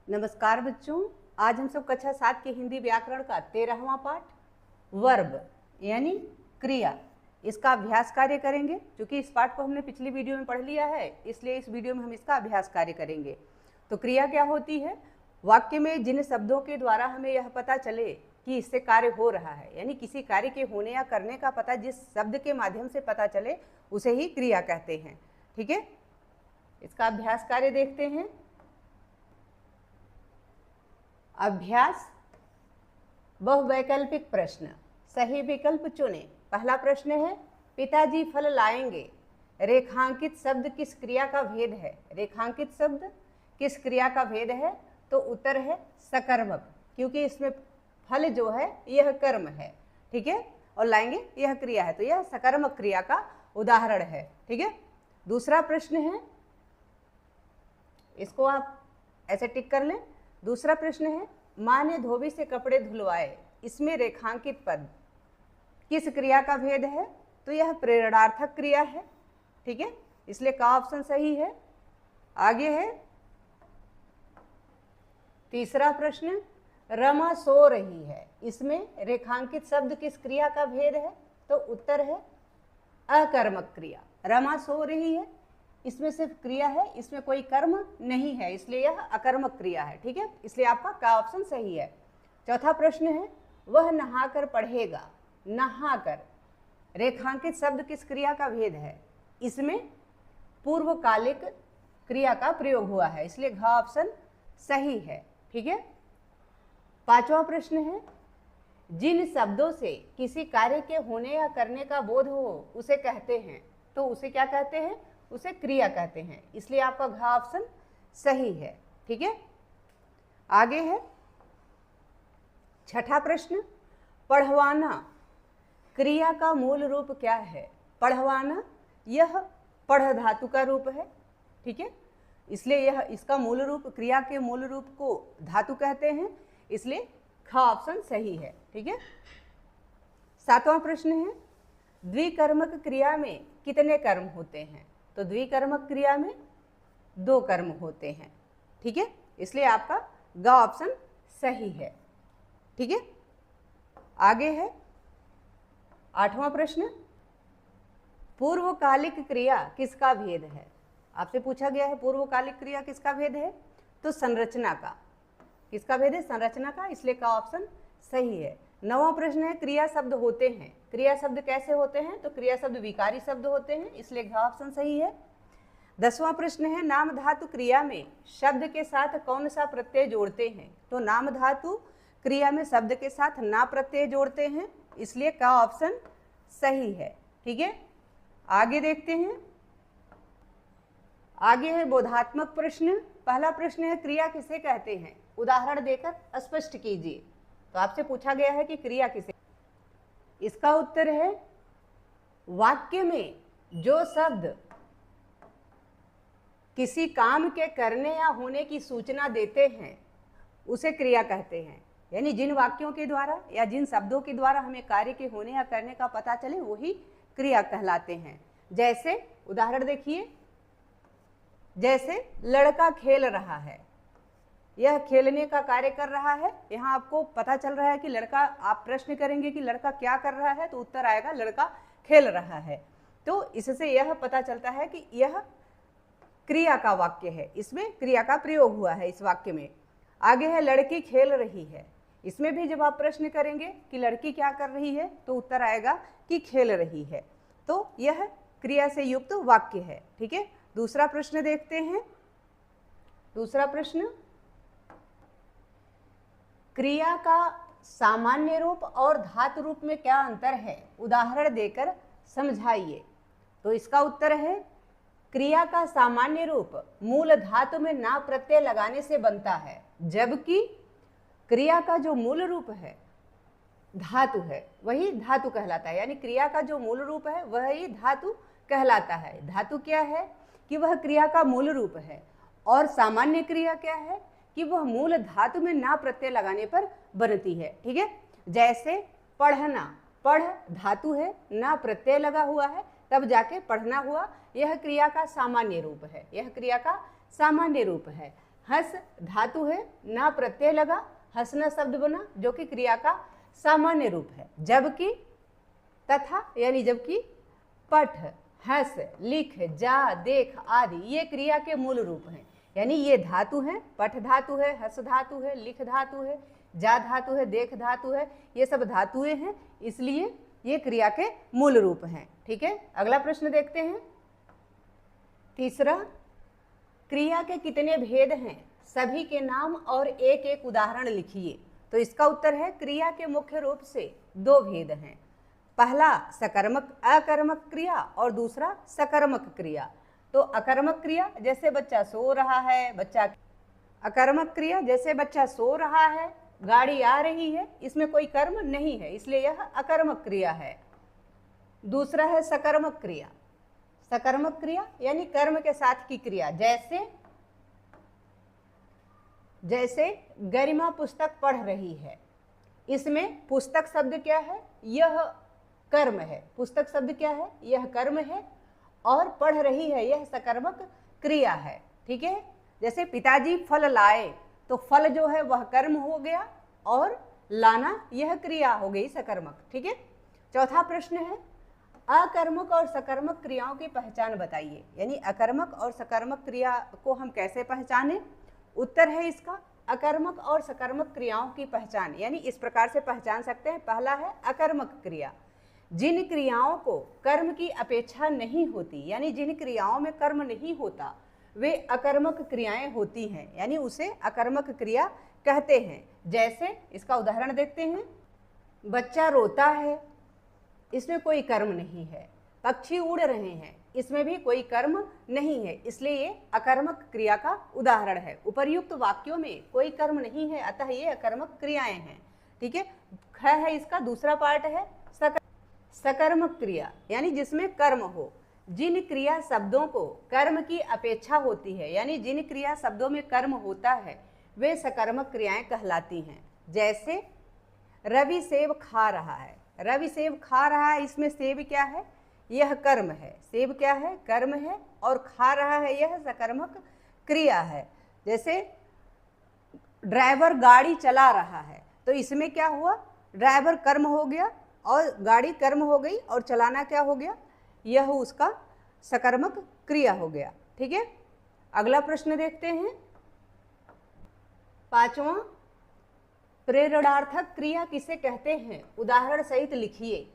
नमस्कार बच्चों, आज हम सब कक्षा 7 के हिंदी व्याकरण का 13वां पाठ वर्ब यानी क्रिया, इसका अभ्यास कार्य करेंगे। क्योंकि इस पाठ को हमने पिछली वीडियो में पढ़ लिया है, इसलिए इस वीडियो में हम इसका अभ्यास कार्य करेंगे। तो क्रिया क्या होती है? वाक्य में जिन शब्दों के द्वारा हमें यह पता चले कि इससे कार्य हो रहा है, यानी किसी कार्य के होने या करने का पता जिस शब्द के माध्यम से पता चले उसे ही क्रिया कहते हैं। ठीक है, इसका अभ्यास कार्य देखते हैं। अभ्यास बहुवैकल्पिक प्रश्न, सही विकल्प चुनें। पहला प्रश्न है, पिताजी फल लाएंगे। रेखांकित शब्द किस क्रिया का भेद है? रेखांकित शब्द किस क्रिया का भेद है? तो उत्तर है सकर्मक, क्योंकि इसमें फल जो है यह कर्म है। ठीक है, और लाएंगे यह क्रिया है, तो यह सकर्मक क्रिया का उदाहरण है। ठीक है, दूसरा प्रश्न है, इसको आप ऐसे टिक कर लें। दूसरा प्रश्न है, माँ ने धोबी से कपड़े धुलवाए। इसमें रेखांकित पद किस क्रिया का भेद है? तो यह प्रेरणार्थक क्रिया है। ठीक है, इसलिए का ऑप्शन सही है। आगे है तीसरा प्रश्न, रमा सो रही है। इसमें रेखांकित शब्द किस क्रिया का भेद है? तो उत्तर है अकर्मक क्रिया। रमा सो रही है, इसमें सिर्फ क्रिया है, इसमें कोई कर्म नहीं है, इसलिए यह अकर्मक क्रिया है। ठीक है, इसलिए आपका का ऑप्शन सही है। चौथा प्रश्न है, वह नहाकर पढ़ेगा। नहाकर रेखांकित शब्द किस क्रिया का भेद है? इसमें पूर्वकालिक क्रिया का प्रयोग हुआ है, इसलिए घ ऑप्शन सही है। ठीक है, पांचवा प्रश्न है, जिन शब्दों से किसी कार्य के होने या करने का बोध हो उसे कहते हैं। तो उसे क्या कहते हैं? उसे क्रिया कहते हैं, इसलिए आपका घ ऑप्शन सही है। ठीक है, आगे है छठा प्रश्न, पढ़वाना क्रिया का मूल रूप क्या है? पढ़वाना यह पढ़ धातु का रूप है। ठीक है, इसलिए यह इसका मूल रूप, क्रिया के मूल रूप को धातु कहते हैं, इसलिए ख ऑप्शन सही है। ठीक है, सातवां प्रश्न है, द्विकर्मक क्रिया में कितने कर्म होते हैं? तो द्विकर्मक क्रिया में 2 कर्म होते हैं। ठीक है, इसलिए आपका ग ऑप्शन सही है। ठीक है, आगे है आठवां प्रश्न, पूर्वकालिक क्रिया किसका भेद है? आपसे पूछा गया है पूर्वकालिक क्रिया किसका भेद है? तो संरचना का। किसका भेद है? संरचना का, इसलिए का ऑप्शन सही है। नौवां प्रश्न है, क्रिया शब्द होते हैं। क्रिया शब्द कैसे होते हैं? तो क्रिया शब्द विकारी शब्द होते हैं, इसलिए घ ऑप्शन सही है। 10वां प्रश्न है, नाम धातु क्रिया में शब्द के साथ कौन सा प्रत्यय जोड़ते हैं? तो नाम धातु क्रिया में शब्द के साथ ना प्रत्यय जोड़ते हैं, इसलिए का ऑप्शन सही है। ठीक है, आगे देखते हैं। आगे है बोधात्मक प्रश्न। पहला प्रश्न है, क्रिया किसे कहते हैं? उदाहरण देकर स्पष्ट कीजिए। तो आपसे पूछा गया है कि क्रिया किसे, इसका उत्तर है वाक्य में जो शब्द किसी काम के करने या होने की सूचना देते हैं उसे क्रिया कहते हैं। यानी जिन वाक्यों के द्वारा या जिन शब्दों के द्वारा हमें कार्य के होने या करने का पता चले वही क्रिया कहलाते हैं। जैसे उदाहरण देखिए, जैसे लड़का खेल रहा है, यह खेलने का कार्य कर रहा है। यहाँ आपको पता चल रहा है कि लड़का, आप प्रश्न करेंगे कि लड़का क्या कर रहा है, तो उत्तर आएगा लड़का खेल रहा है। तो इससे यह पता चलता है कि यह क्रिया का वाक्य है, इसमें क्रिया का प्रयोग हुआ है इस वाक्य में। आगे है, लड़की खेल रही है। इसमें भी जब आप प्रश्न करेंगे कि लड़की क्या कर रही है, तो उत्तर आएगा कि खेल रही है। तो यह क्रिया से युक्त वाक्य है। ठीक है, दूसरा प्रश्न देखते हैं। दूसरा प्रश्न, क्रिया का सामान्य रूप और धातु रूप में क्या अंतर है? उदाहरण देकर समझाइए। तो इसका उत्तर है, क्रिया का सामान्य रूप मूल धातु में ना प्रत्यय लगाने से बनता है, जबकि क्रिया का जो मूल रूप है धातु है वही धातु कहलाता है। यानी क्रिया का जो मूल रूप है वही धातु कहलाता है। धातु क्या है? कि वह क्रिया का मूल रूप है, और सामान्य क्रिया क्या है? कि वह मूल धातु में ना प्रत्यय लगाने पर बनती है। ठीक है, जैसे पढ़ना, पढ़ धातु है, ना प्रत्यय लगा हुआ है, तब जाके पढ़ना हुआ, यह क्रिया का सामान्य रूप है, यह क्रिया का सामान्य रूप है। हस धातु है, ना प्रत्यय लगा, हंसना शब्द बना जो कि क्रिया का सामान्य रूप है। जबकि तथा यानी जबकि पठ, हंस, लिख, जा, देख आदि ये क्रिया के मूल रूप हैं। यानी ये धातु हैं, पठ धातु है, हंस धातु है, लिख धातु है, जा धातु है, देख धातु है, ये सब धातुएं हैं, इसलिए ये क्रिया के मूल रूप हैं। ठीक है, अगला प्रश्न देखते हैं। तीसरा, क्रिया के कितने भेद हैं? सभी के नाम और एक एक उदाहरण लिखिए। तो इसका उत्तर है क्रिया के मुख्य रूप से दो भेद हैं। पहला सकर्मक अकर्मक क्रिया और दूसरा सकर्मक क्रिया। तो अकर्मक क्रिया जैसे बच्चा सो रहा है, अकर्मक क्रिया जैसे बच्चा सो रहा है, गाड़ी आ रही है, इसमें कोई कर्म नहीं है, इसलिए यह अकर्मक क्रिया है। दूसरा है सकर्मक क्रिया। सकर्मक क्रिया यानी कर्म के साथ की क्रिया, जैसे गरिमा पुस्तक पढ़ रही है, इसमें पुस्तक शब्द क्या है? यह कर्म है। पुस्तक शब्द क्या है? यह कर्म है, और पढ़ रही है यह सकर्मक क्रिया है। ठीक है, जैसे पिताजी फल लाए, तो फल जो है वह कर्म हो गया और लाना यह क्रिया हो गई सकर्मक। ठीक है, चौथा प्रश्न है अकर्मक और सकर्मक क्रियाओं की पहचान बताइए। यानी अकर्मक और सकर्मक क्रिया को हम कैसे पहचाने? उत्तर है इसका अकर्मक और सकर्मक क्रियाओं की पहचान, यानी इस प्रकार से पहचान सकते हैं। पहला है अकर्मक क्रिया, जिन क्रियाओं को कर्म की अपेक्षा नहीं होती, यानी जिन क्रियाओं में कर्म नहीं होता वे अकर्मक क्रियाएं होती हैं, यानी उसे अकर्मक क्रिया कहते हैं। जैसे इसका उदाहरण देखते हैं, बच्चा रोता है, इसमें कोई कर्म नहीं है। पक्षी उड़ रहे हैं, इसमें भी कोई कर्म नहीं है, इसलिए ये अकर्मक क्रिया का उदाहरण है। उपर्युक्त वाक्यों में कोई कर्म नहीं है, अतः ये अकर्मक क्रियाएं हैं। ठीक है, ख है इसका दूसरा पार्ट है सकर्मक क्रिया, यानी जिसमें कर्म हो। जिन क्रिया शब्दों को कर्म की अपेक्षा होती है, यानी जिन क्रिया शब्दों में कर्म होता है वे सकर्मक क्रियाएं कहलाती हैं। जैसे रवि सेब खा रहा है, रवि सेब खा रहा है, इसमें सेब क्या है? यह कर्म है। सेब क्या है? कर्म है, और खा रहा है यह सकर्मक क्रिया है। जैसे ड्राइवर गाड़ी चला रहा है, तो इसमें क्या हुआ? ड्राइवर कर्म हो गया और गाड़ी कर्म हो गई, और चलाना क्या हो गया? यह उसका सकर्मक क्रिया हो गया। ठीक है, अगला प्रश्न देखते हैं। पांचवा, प्रेरणार्थक क्रिया किसे कहते हैं? उदाहरण सहित लिखिए।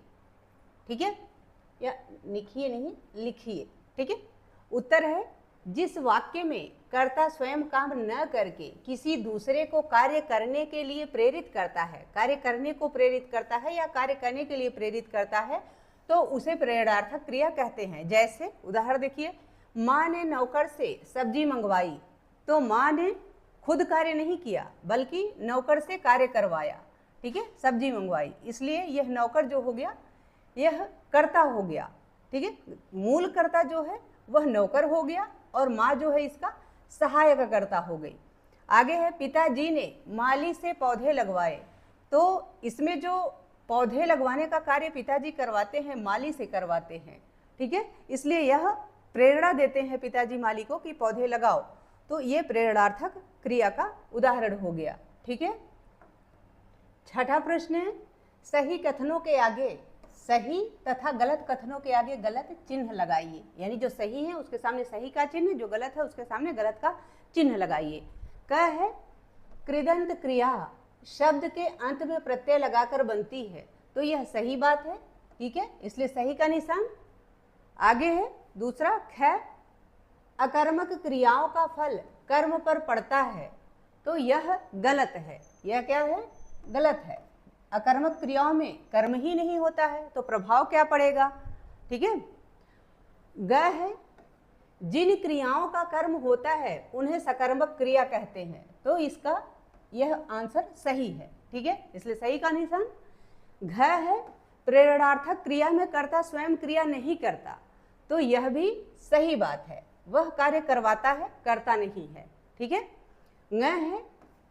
ठीक है, या लिखिए नहीं, लिखिए। ठीक है, उत्तर है जिस वाक्य में कर्ता स्वयं काम न करके किसी दूसरे को कार्य करने के लिए प्रेरित करता है, कार्य करने को प्रेरित करता है या कार्य करने के लिए प्रेरित करता है, तो उसे प्रेरणार्थक क्रिया कहते हैं। जैसे उदाहरण देखिए, माँ ने नौकर से सब्जी मंगवाई, तो माँ ने खुद कार्य नहीं किया बल्कि नौकर से कार्य करवाया। ठीक है, सब्जी मंगवाई, इसलिए यह नौकर जो हो गया यह कर्ता हो गया। ठीक है, मूल कर्ता जो है वह नौकर हो गया, और माँ जो है इसका सहायक कर्ता हो गई। आगे है, पिताजी ने माली से पौधे लगवाए, तो इसमें जो पौधे लगवाने का कार्य पिताजी करवाते हैं, माली से करवाते हैं। ठीक है, इसलिए यह प्रेरणा देते हैं पिताजी माली को कि पौधे लगाओ, तो ये प्रेरणार्थक क्रिया का उदाहरण हो गया। ठीक है, छठा प्रश्न है, सही कथनों के आगे सही तथा गलत कथनों के आगे गलत चिन्ह लगाइए। यानी जो सही है उसके सामने सही का चिन्ह, जो गलत है उसके सामने गलत का चिन्ह लगाइए। क्या है? कृदंत क्रिया शब्द के अंत में प्रत्यय लगाकर बनती है, तो यह सही बात है। ठीक है, इसलिए सही का निशान। आगे है दूसरा, ख अकर्मक क्रियाओं का फल कर्म पर पड़ता है, तो यह गलत है। यह क्या है? गलत है। अकर्मक क्रियाओं में कर्म ही नहीं होता है, तो प्रभाव क्या पड़ेगा? ठीक है, ग है जिन क्रियाओं का कर्म होता है उन्हें सकर्मक क्रिया कहते हैं, तो इसका यह आंसर सही है। ठीक है, इसलिए सही का निशान। घ है प्रेरणार्थक क्रिया में कर्ता स्वयं क्रिया नहीं करता, तो यह भी सही बात है, वह कार्य करवाता है, करता नहीं है। ठीक है, ङ है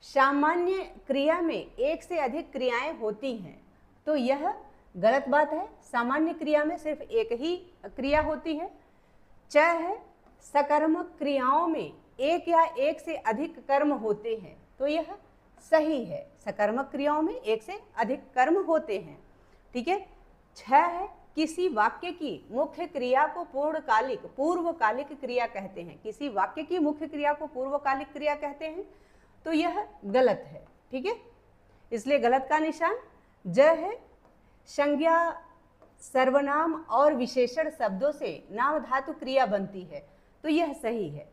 सामान्य क्रिया में एक से अधिक क्रियाएं होती हैं, तो यह गलत बात है, सामान्य क्रिया में सिर्फ एक ही क्रिया होती है। च है सकर्मक क्रियाओं में एक या एक से अधिक कर्म होते हैं, तो यह सही है। सकर्मक क्रियाओं में एक से अधिक कर्म होते हैं। ठीक है। 6 है, किसी वाक्य की मुख्य क्रिया को पूर्वकालिक क्रिया कहते हैं। किसी वाक्य की मुख्य क्रिया को पूर्वकालिक क्रिया कहते हैं, तो यह गलत है। ठीक है, इसलिए गलत का निशान ज है। संज्ञा, सर्वनाम और विशेषण शब्दों से नाम धातु क्रिया बनती है, तो यह सही है।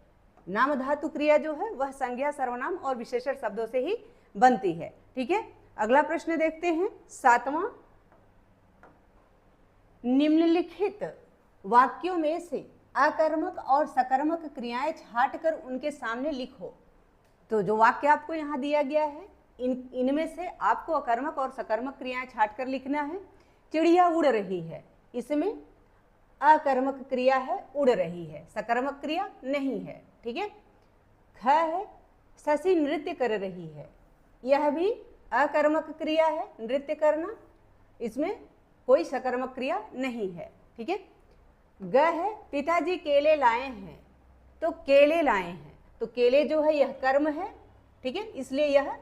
नाम धातु क्रिया जो है वह संज्ञा, सर्वनाम और विशेषण शब्दों से ही बनती है। ठीक है, अगला प्रश्न देखते हैं 7वां। निम्नलिखित वाक्यों में से अकर्मक और सकर्मक क्रियाएं छांटकर उनके सामने लिखो। तो जो वाक्य आपको यहाँ दिया गया है, इनमें से आपको अकर्मक और सकर्मक क्रियाएं छांटकर लिखना है। चिड़िया उड़ रही है, इसमें अकर्मक क्रिया है, उड़ रही है, सकर्मक क्रिया नहीं है। ठीक है। ख है, शशि नृत्य कर रही है, यह भी अकर्मक क्रिया है, नृत्य करना, इसमें कोई सकर्मक क्रिया नहीं है। ठीक है। ग है, पिताजी केले लाए हैं, तो केले लाए हैं, तो केले जो है यह कर्म है। ठीक है, इसलिए यह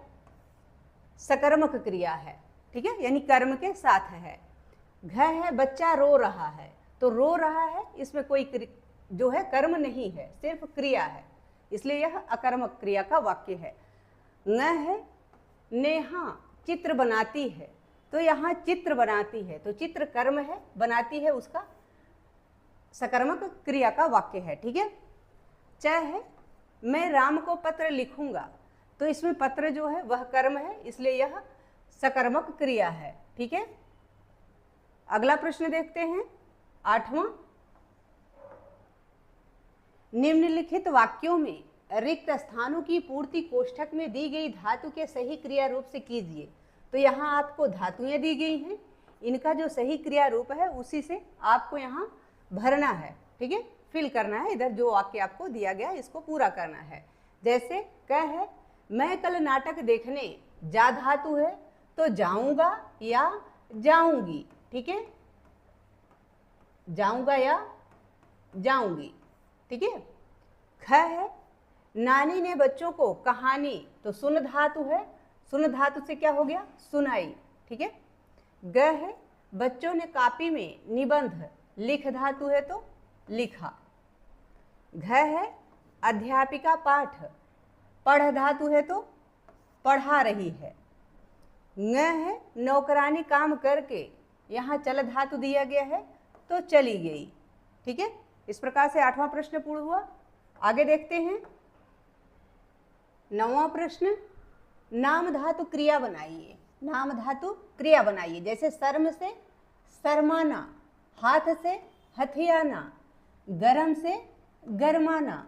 सकर्मक क्रिया है। ठीक है, यानी कर्म के साथ है। घ है, बच्चा रो रहा है, तो रो रहा है, इसमें कोई जो है कर्म नहीं है, सिर्फ क्रिया है, इसलिए यह अकर्मक क्रिया का वाक्य है। न है, नेहा चित्र बनाती है, तो यहाँ चित्र बनाती है, तो चित्र कर्म है, बनाती है उसका सकर्मक क्रिया का वाक्य है। ठीक है। च है, मैं राम को पत्र लिखूंगा, तो इसमें पत्र जो है वह कर्म है, इसलिए यह सकर्मक क्रिया है। ठीक है। अगला प्रश्न देखते हैं 8वां। निम्नलिखित वाक्यों में रिक्त स्थानों की पूर्ति कोष्ठक में दी गई धातु के सही क्रिया रूप से कीजिए। तो यहाँ आपको धातुएं दी गई हैं, इनका जो सही क्रिया रूप है उसी से आपको यहाँ भरना है। ठीक है, फिल करना है, इधर जो वाक्य आपको दिया गया इसको पूरा करना है। जैसे क है, मैं कल नाटक देखने, जा धातु है, तो जाऊंगा या जाऊंगी। ठीक है, जाऊंगा या जाऊंगी। ठीक है। ख है, नानी ने बच्चों को कहानी, तो सुन धातु है, सुन धातु से क्या हो गया, सुनाई। ठीक है। ग है, बच्चों ने कापी में निबंध, लिख धातु है तो लिखा। घ है, अध्यापिका पाठ, पढ़ धातु है तो पढ़ा रही है। ङ है, नौकरानी काम करके, यहाँ चल धातु दिया गया है तो चली गई। ठीक है, इस प्रकार से 8वां प्रश्न पूर्ण हुआ। आगे देखते हैं 9वां प्रश्न। नाम धातु क्रिया बनाइए। नाम धातु क्रिया बनाइए। जैसे शर्म से शर्माना, हाथ से हथियाना, गरम से गरमाना,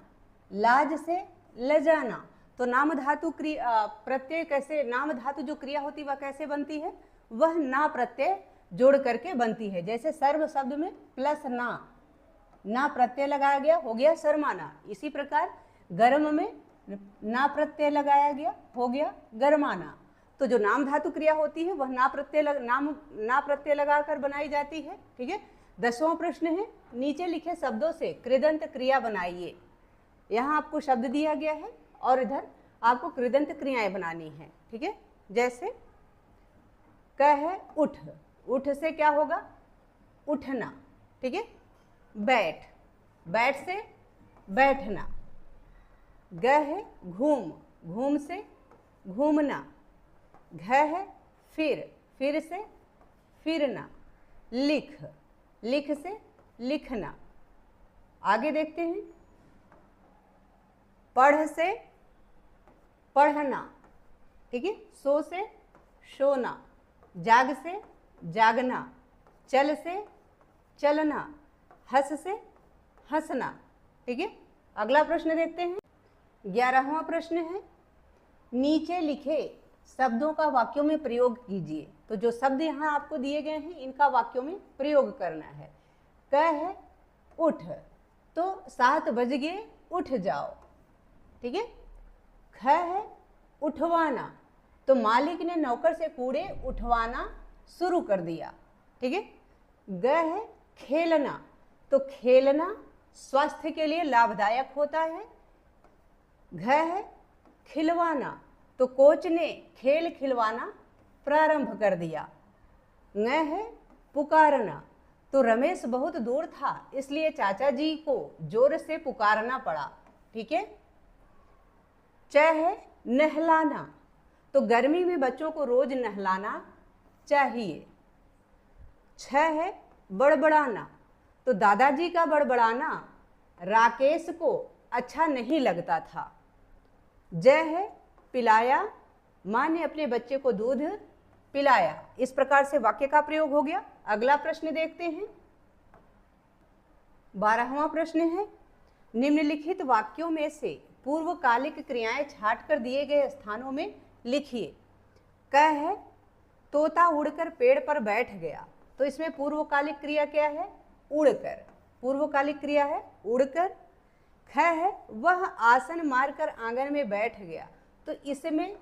लाज से लजाना। तो नाम धातु क्रिया प्रत्यय कैसे, नाम धातु जो क्रिया होती वह कैसे बनती है, वह ना प्रत्यय जोड़ करके बनती है। जैसे सर्व शब्द में प्लस ना प्रत्यय लगाया गया, हो गया शर्माना। इसी प्रकार गर्म में ना प्रत्यय लगाया गया, हो गया गरमाना। तो जो नाम धातु क्रिया होती है वह ना प्रत्यय लगाकर बनाई जाती है। ठीक है। 10वां प्रश्न है, नीचे लिखे शब्दों से कृदंत क्रिया बनाइए। यहाँ आपको शब्द दिया गया है और इधर आपको कृदंत क्रियाएं बनानी है। ठीक है। जैसे क है, उठ, उठ से क्या होगा, उठना। ठीक है। बैठ, बैठ से बैठना। ग है, घूम, घूम से घूमना। घ है, फिर से फिरना। लिख, लिख से लिखना। आगे देखते हैं, पढ़ से पढ़ना। ठीक है। सो से सोना, जाग से जागना, चल से चलना, हंस से हंसना। ठीक है। अगला प्रश्न देखते हैं 11वां प्रश्न है, नीचे लिखे शब्दों का वाक्यों में प्रयोग कीजिए। तो जो शब्द यहाँ आपको दिए गए हैं इनका वाक्यों में प्रयोग करना है। क है, उठ, तो 7 बज गए, उठ जाओ। ठीक है। ख है, उठवाना, तो मालिक ने नौकर से कूड़े उठवाना शुरू कर दिया। ठीक है। ग है, खेलना, तो खेलना स्वास्थ्य के लिए लाभदायक होता है, घ है खिलवाना, तो कोच ने खेल खिलवाना प्रारंभ कर दिया। ङ है पुकारना, तो रमेश बहुत दूर था इसलिए चाचा जी को जोर से पुकारना पड़ा। ठीक है। च है नहलाना, तो गर्मी में बच्चों को रोज नहलाना चाहिए। छ है बड़बड़ाना, तो दादाजी का बड़बड़ाना राकेश को अच्छा नहीं लगता था। ज है पिलाया, माँ ने अपने बच्चे को दूध पिलाया। इस प्रकार से वाक्य का प्रयोग हो गया। अगला प्रश्न देखते हैं। 12वां प्रश्न है, निम्नलिखित वाक्यों में से पूर्वकालिक क्रियाएं छांटकर दिए गए स्थानों में लिखिए। क है तोता उड़कर पेड़ पर बैठ गया, तो इसमें पूर्वकालिक क्रिया क्या है? उड़कर। पूर्वकालिक क्रिया है उड़कर। ख है वह आसन मारकर आंगन में बैठ गया, तो इसमें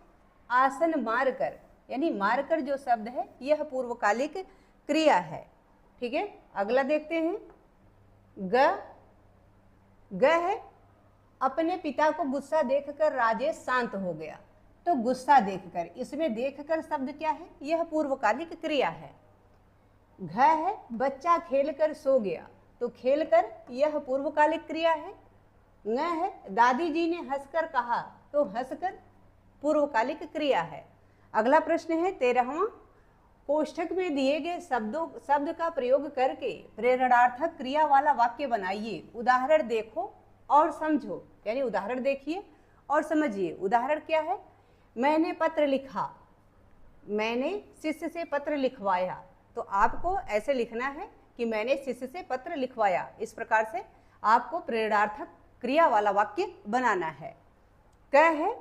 आसन मारकर यानी मारकर जो शब्द है यह पूर्वकालिक क्रिया है। ठीक है। अगला देखते हैं। ग है अपने पिता को गुस्सा देखकर राजेश शांत हो गया, तो गुस्सा देखकर, इसमें देखकर शब्द क्या है? यह पूर्वकालिक क्रिया है। घ है बच्चा खेलकर सो गया, तो खेलकर यह पूर्वकालिक क्रिया है। ङ है दादी जी ने हंसकर कहा, तो हंसकर पूर्वकालिक क्रिया है। अगला प्रश्न है 13वां, कोष्ठक में दिए गए शब्द का प्रयोग करके प्रेरणार्थक क्रिया वाला वाक्य बनाइए। उदाहरण देखो और समझो, यानी उदाहरण देखिए और समझिए। उदाहरण क्या है? मैंने पत्र लिखा, मैंने शिष्य से पत्र लिखवाया, तो आपको ऐसे लिखना है कि मैंने शिष्य से पत्र लिखवाया। इस प्रकार से आपको प्रेरणार्थक क्रिया वाला वाक्य बनाना है। क है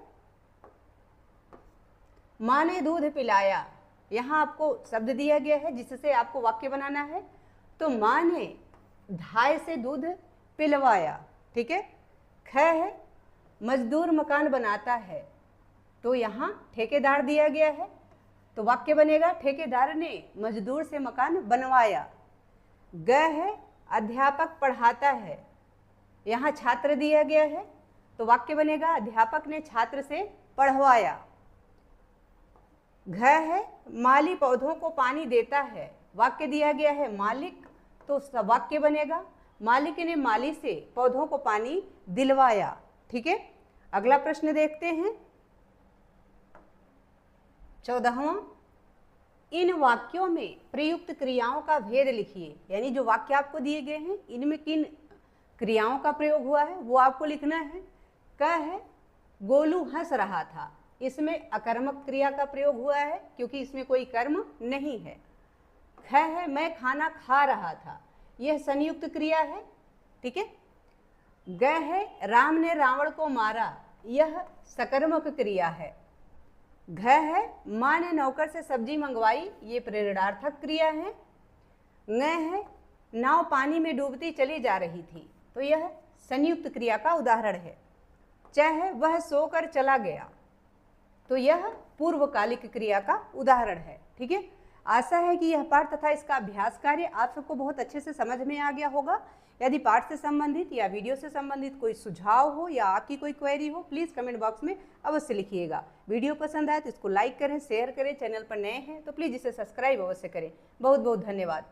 माँ ने दूध पिलाया, यहाँ आपको शब्द दिया गया है जिससे आपको वाक्य बनाना है, तो माँ ने धाय से दूध पिलवाया। ठीक है। ख है मजदूर मकान बनाता है, तो यहाँ ठेकेदार दिया गया है, तो वाक्य बनेगा ठेकेदार ने मजदूर से मकान बनवाया। ग है अध्यापक पढ़ाता है, यहाँ छात्र दिया गया है, तो वाक्य बनेगा अध्यापक ने छात्र से पढ़वाया। घ है माली पौधों को पानी देता है, वाक्य दिया गया है मालिक, तो वाक्य बनेगा मालिक ने माली से पौधों को पानी दिलवाया। ठीक है। अगला प्रश्न देखते हैं 14वां, इन वाक्यों में प्रयुक्त क्रियाओं का भेद लिखिए। यानी जो वाक्य आपको दिए गए हैं इनमें किन क्रियाओं का प्रयोग हुआ है वो आपको लिखना है। क है गोलू हंस रहा था, इसमें अकर्मक क्रिया का प्रयोग हुआ है क्योंकि इसमें कोई कर्म नहीं है। ख है मैं खाना खा रहा था, यह संयुक्त क्रिया है। ठीक है। ग है राम ने रावण को मारा, यह सकर्मक क्रिया है। घ है माँ ने नौकर से सब्जी मंगवाई, ये प्रेरणार्थक क्रिया है। ङ है नाव पानी में डूबती चली जा रही थी, तो यह संयुक्त क्रिया का उदाहरण है। च है वह सोकर चला गया, तो यह पूर्वकालिक क्रिया का उदाहरण है। ठीक है। आशा है कि यह पाठ तथा इसका अभ्यास कार्य आप सबको बहुत अच्छे से समझ में आ गया होगा। यदि पाठ से संबंधित या वीडियो से संबंधित कोई सुझाव हो या आपकी कोई क्वेरी हो, प्लीज़ कमेंट बॉक्स में अवश्य लिखिएगा। वीडियो पसंद आए तो इसको लाइक करें, शेयर करें। चैनल पर नए हैं तो प्लीज़ इसे सब्सक्राइब अवश्य करें। बहुत बहुत धन्यवाद।